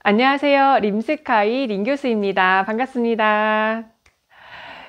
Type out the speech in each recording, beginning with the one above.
안녕하세요. 림스카이 림교수입니다. 반갑습니다.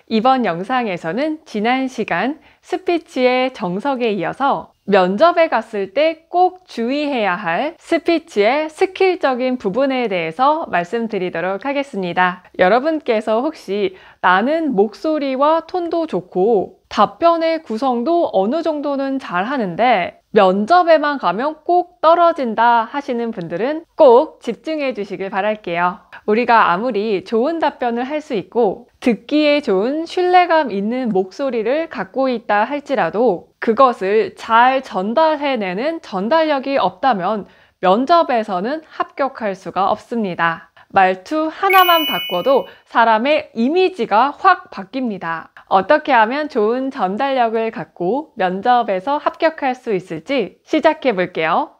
이번 영상에서는 지난 시간 스피치의 정석에 이어서 면접에 갔을 때 꼭 주의해야 할 스피치의 스킬적인 부분에 대해서 말씀드리도록 하겠습니다. 여러분께서 혹시 나는 목소리와 톤도 좋고 답변의 구성도 어느 정도는 잘 하는데 면접에만 가면 꼭 떨어진다 하시는 분들은 꼭 집중해 주시길 바랄게요. 우리가 아무리 좋은 답변을 할 수 있고 듣기에 좋은 신뢰감 있는 목소리를 갖고 있다 할지라도 그것을 잘 전달해내는 전달력이 없다면 면접에서는 합격할 수가 없습니다. 말투 하나만 바꿔도 사람의 이미지가 확 바뀝니다. 어떻게 하면 좋은 전달력을 갖고 면접에서 합격할 수 있을지 시작해 볼게요.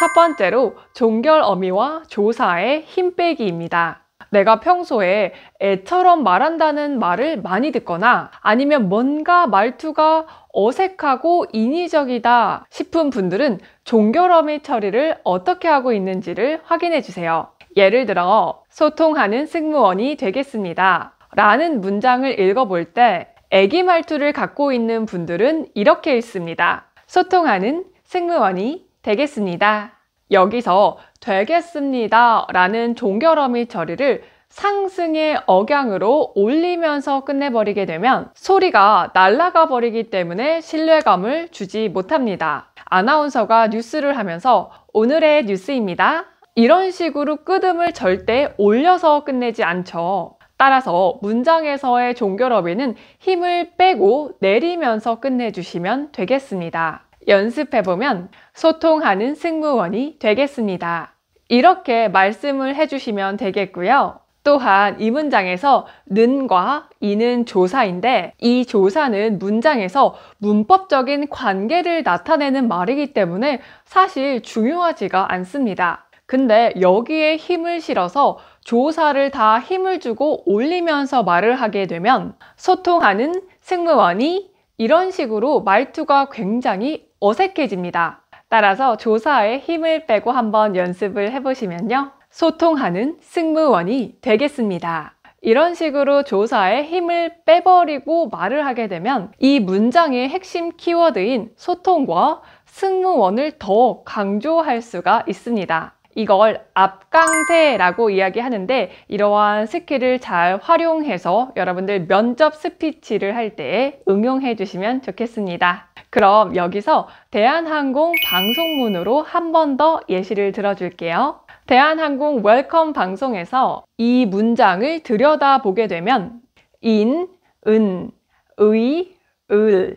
첫 번째로 종결 어미와 조사의 힘 빼기입니다. 내가 평소에 애처럼 말한다는 말을 많이 듣거나 아니면 뭔가 말투가 어색하고 인위적이다 싶은 분들은 종결 어미 처리를 어떻게 하고 있는지를 확인해 주세요. 예를 들어 소통하는 승무원이 되겠습니다 라는 문장을 읽어볼 때 애기 말투를 갖고 있는 분들은 이렇게 읽습니다. 소통하는 승무원이 되겠습니다. 여기서 되겠습니다 라는 종결어미 처리를 상승의 억양으로 올리면서 끝내버리게 되면 소리가 날아가 버리기 때문에 신뢰감을 주지 못합니다. 아나운서가 뉴스를 하면서 오늘의 뉴스입니다. 이런 식으로 끄듬을 절대 올려서 끝내지 않죠. 따라서 문장에서의 종결어미는 힘을 빼고 내리면서 끝내주시면 되겠습니다. 연습해보면 소통하는 승무원이 되겠습니다. 이렇게 말씀을 해주시면 되겠고요. 또한 이 문장에서 는과 이는 조사인데 이 조사는 문장에서 문법적인 관계를 나타내는 말이기 때문에 사실 중요하지가 않습니다. 근데 여기에 힘을 실어서 조사를 다 힘을 주고 올리면서 말을 하게 되면 소통하는 승무원이 이런 식으로 말투가 굉장히 어색해집니다. 따라서 조사에 힘을 빼고 한번 연습을 해보시면요. 소통하는 승무원이 되겠습니다. 이런 식으로 조사에 힘을 빼버리고 말을 하게 되면 이 문장의 핵심 키워드인 소통과 승무원을 더 강조할 수가 있습니다. 이걸 앞강세라고 이야기하는데 이러한 스킬을 잘 활용해서 여러분들 면접 스피치를 할 때 응용해 주시면 좋겠습니다. 그럼 여기서 대한항공 방송문으로 한 번 더 예시를 들어줄게요. 대한항공 웰컴 방송에서 이 문장을 들여다보게 되면 인, 은, 의, 을,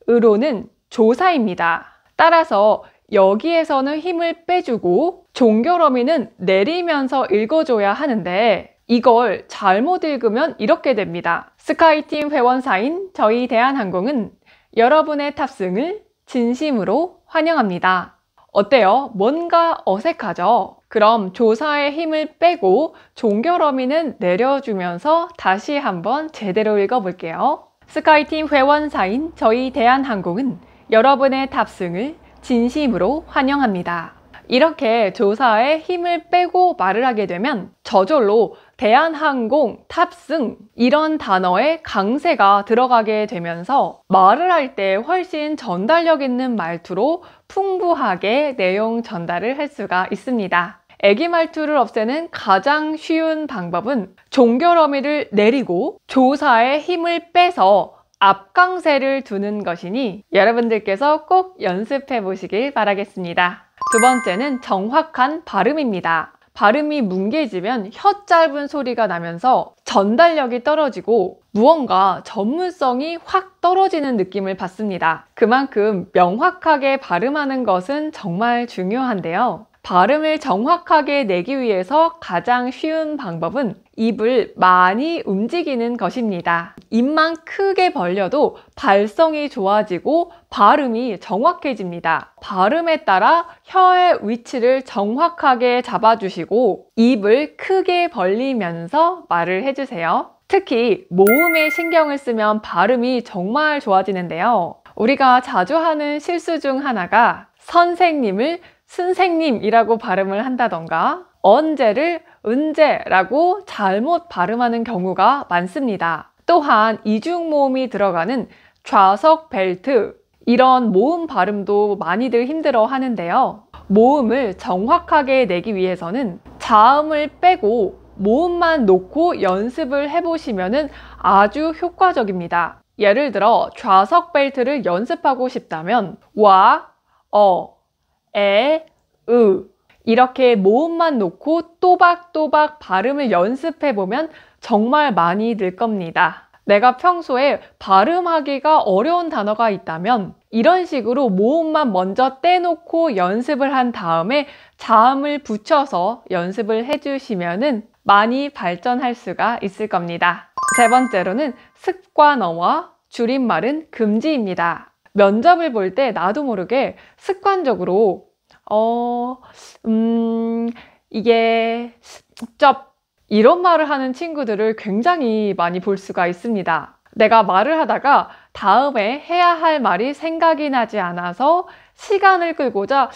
으로는 조사입니다. 따라서 여기에서는 힘을 빼주고 종결어미는 내리면서 읽어줘야 하는데 이걸 잘못 읽으면 이렇게 됩니다. 스카이팀 회원사인 저희 대한항공은 여러분의 탑승을 진심으로 환영합니다. 어때요? 뭔가 어색하죠? 그럼 조사의 힘을 빼고 종결어미는 내려주면서 다시 한번 제대로 읽어볼게요. 스카이팀 회원사인 저희 대한항공은 여러분의 탑승을 진심으로 환영합니다. 이렇게 조사에 힘을 빼고 말을 하게 되면 저절로 대한항공, 탑승 이런 단어에 강세가 들어가게 되면서 말을 할 때 훨씬 전달력 있는 말투로 풍부하게 내용 전달을 할 수가 있습니다. 애기 말투를 없애는 가장 쉬운 방법은 종결어미를 내리고 조사에 힘을 빼서 앞강세를 두는 것이니 여러분들께서 꼭 연습해 보시길 바라겠습니다. 두 번째는 정확한 발음입니다. 발음이 뭉개지면 혀 짧은 소리가 나면서 전달력이 떨어지고 무언가 전문성이 확 떨어지는 느낌을 받습니다. 그만큼 명확하게 발음하는 것은 정말 중요한데요. 발음을 정확하게 내기 위해서 가장 쉬운 방법은 입을 많이 움직이는 것입니다. 입만 크게 벌려도 발성이 좋아지고 발음이 정확해집니다. 발음에 따라 혀의 위치를 정확하게 잡아주시고 입을 크게 벌리면서 말을 해주세요. 특히 모음에 신경을 쓰면 발음이 정말 좋아지는데요. 우리가 자주 하는 실수 중 하나가 선생님을 선생님이라고 발음을 한다던가 언제를 은재라고 잘못 발음하는 경우가 많습니다. 또한 이중모음이 들어가는 좌석 벨트, 이런 모음 발음도 많이들 힘들어 하는데요. 모음을 정확하게 내기 위해서는 자음을 빼고 모음만 놓고 연습을 해보시면 아주 효과적입니다. 예를 들어 좌석 벨트를 연습하고 싶다면 와, 에, 으 이렇게 모음만 놓고 또박또박 발음을 연습해보면 정말 많이 늘 겁니다. 내가 평소에 발음하기가 어려운 단어가 있다면 이런 식으로 모음만 먼저 떼놓고 연습을 한 다음에 자음을 붙여서 연습을 해주시면 많이 발전할 수가 있을 겁니다. 세 번째로는 습관어와 줄임말은 금지입니다. 면접을 볼 때 나도 모르게 습관적으로 이게 이런 말을 하는 친구들을 굉장히 많이 볼 수가 있습니다. 내가 말을 하다가 다음에 해야 할 말이 생각이 나지 않아서 시간을 끌고자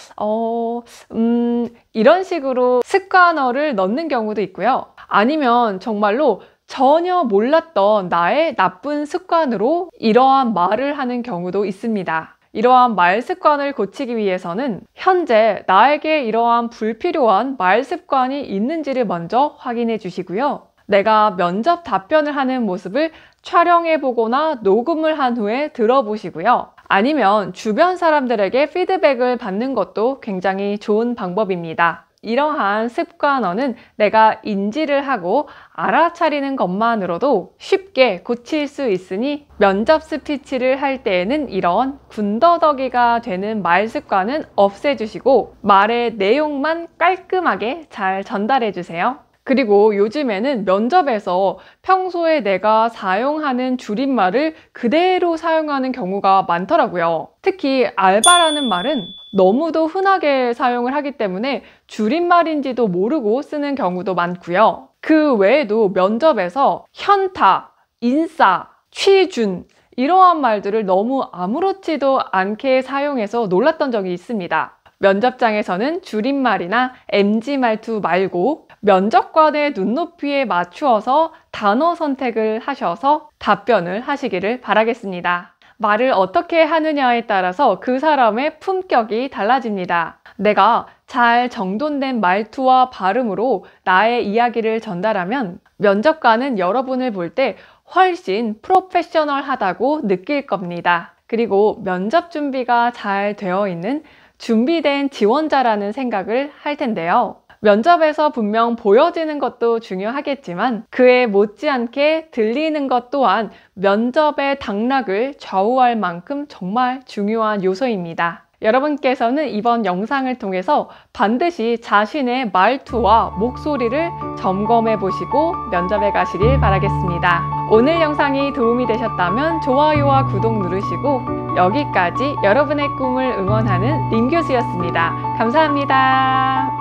이런 식으로 습관어를 넣는 경우도 있고요. 아니면 정말로 전혀 몰랐던 나의 나쁜 습관으로 이러한 말을 하는 경우도 있습니다. 이러한 말 습관을 고치기 위해서는 현재 나에게 이러한 불필요한 말 습관이 있는지를 먼저 확인해 주시고요. 내가 면접 답변을 하는 모습을 촬영해 보거나 녹음을 한 후에 들어보시고요. 아니면 주변 사람들에게 피드백을 받는 것도 굉장히 좋은 방법입니다. 이러한 습관어는 내가 인지를 하고 알아차리는 것만으로도 쉽게 고칠 수 있으니 면접 스피치를 할 때에는 이런 군더더기가 되는 말 습관은 없애주시고 말의 내용만 깔끔하게 잘 전달해 주세요. 그리고 요즘에는 면접에서 평소에 내가 사용하는 줄임말을 그대로 사용하는 경우가 많더라고요. 특히 알바라는 말은 너무도 흔하게 사용을 하기 때문에 줄임말인지도 모르고 쓰는 경우도 많고요. 그 외에도 면접에서 현타, 인싸, 취준 이러한 말들을 너무 아무렇지도 않게 사용해서 놀랐던 적이 있습니다. 면접장에서는 줄임말이나 MG 말투 말고 면접관의 눈높이에 맞추어서 단어 선택을 하셔서 답변을 하시기를 바라겠습니다. 말을 어떻게 하느냐에 따라서 그 사람의 품격이 달라집니다. 내가 잘 정돈된 말투와 발음으로 나의 이야기를 전달하면 면접관은 여러분을 볼 때 훨씬 프로페셔널하다고 느낄 겁니다. 그리고 면접 준비가 잘 되어 있는 준비된 지원자라는 생각을 할 텐데요. 면접에서 분명 보여지는 것도 중요하겠지만 그에 못지않게 들리는 것 또한 면접의 당락을 좌우할 만큼 정말 중요한 요소입니다. 여러분께서는 이번 영상을 통해서 반드시 자신의 말투와 목소리를 점검해 보시고 면접에 가시길 바라겠습니다. 오늘 영상이 도움이 되셨다면 좋아요와 구독 누르시고 여기까지 여러분의 꿈을 응원하는 림 교수였습니다. 감사합니다.